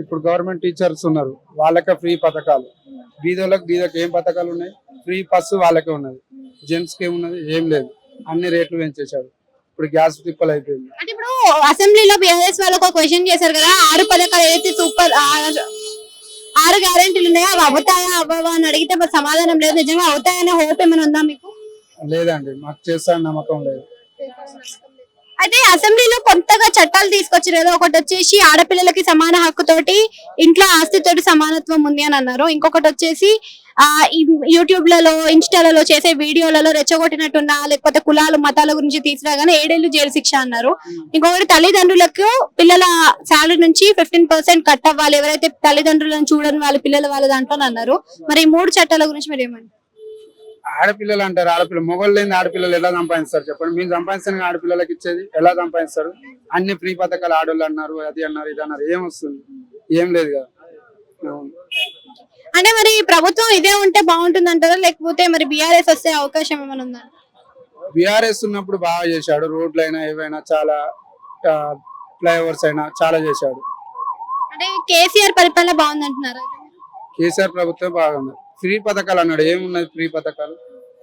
ఇప్పుడు government teachers ఉన్నారు, వాళ్ళకే ఫ్రీ పథకాలు. బీదోళ్ళకి ఏం పథకాలు ఉన్నాయి? ఫ్రీ బస్సు వాళ్ళకే ఉన్నది. జెంట్స్ కి ఏమున్నది? ఏం లేదు. అన్ని రేట్లు పెంచేశాడు. ఇప్పుడు గ్యాస్ తిప్పలు అయిపోయింది. అంటే ఇప్పుడు అసెంబ్లీలో బిఆర్ఎస్ వాళ్ళు ఒక క్వశ్చన్ చేశారు కదా, 6 పథకాలు ఏదైతే సూపర్ 6 గ్యారెంటీలు ఉన్నాయో అవి అవుతాయా అవ్వవా అని అడిగితే మరి సమాధానం లేదు. నిజంగా అవుతాయనే హోప్ ఏమైనా ఉందా మీకు? లేదండి, మాకు చేస్తాను నమ్మకం లేదు. అయితే అసెంబ్లీలో కొత్తగా చట్టాలు తీసుకొచ్చారు కదా, ఒకటి వచ్చేసి ఆడపిల్లలకి సమాన హక్కుతోటి ఇంట్లో ఆస్తితోటి సమానత్వం ఉంది అని అన్నారు. ఇంకొకటి వచ్చేసి యూట్యూబ్ లలో ఇన్స్టాలలో చేసే వీడియోలలో రెచ్చగొట్టినట్టున్నా లేకపోతే కులాలు మతాల గురించి తీసుకురాగానే 7 ఏళ్లు జైలు శిక్ష అన్నారు. ఇంకొకటి తల్లిదండ్రులకు పిల్లల శాలరీ నుంచి 15% కట్ అవ్వాలి, ఎవరైతే తల్లిదండ్రులను చూడని వాళ్ళ పిల్లల వాళ్ళ దాంట్లో అన్నారు. మరి ఈ 3 చట్టాల గురించి మీరు ఏమంటారు? ఆడపిల్లలు అంటారు, మొగోళ్ళు లేని ఆడపిల్లలు ఎలా సంపాదిస్తారు చెప్పండి? మేము సంపాదిస్తాను, ఆడపిల్లలకి ఇచ్చేది ఎలా సంపాదిస్తారు? అన్ని ఫ్రీ పథకాలు ఆడోళ్ళు అన్నారు, అది అన్నారు, ఇది అన్నారు, ఏం వస్తుంది? ఏం లేదు కదా. అంటే మరి ప్రభుత్వం ఇదే ఉంటే బాగుంటుంది అంటారా, లేకపోతే మరి బీఆర్ఎస్ వస్తే అవకాశం ఏమైనా ఉందా? బీఆర్ఎస్ ఉన్నప్పుడు బాగా చేశాడు, రోడ్లు అయినా ఏవైనా చాలా, ఫ్లైఓవర్స్ అయినా చాలా చేశాడు. అంటే కేసీఆర్ పరిపాలన బాగుంది అంటున్నారా? కేసీఆర్ ప్రభుత్వం బాగుంది. ఫ్రీ పథకాలు అన్నాడు, ఏమున్నది ఫ్రీ పథకాలు?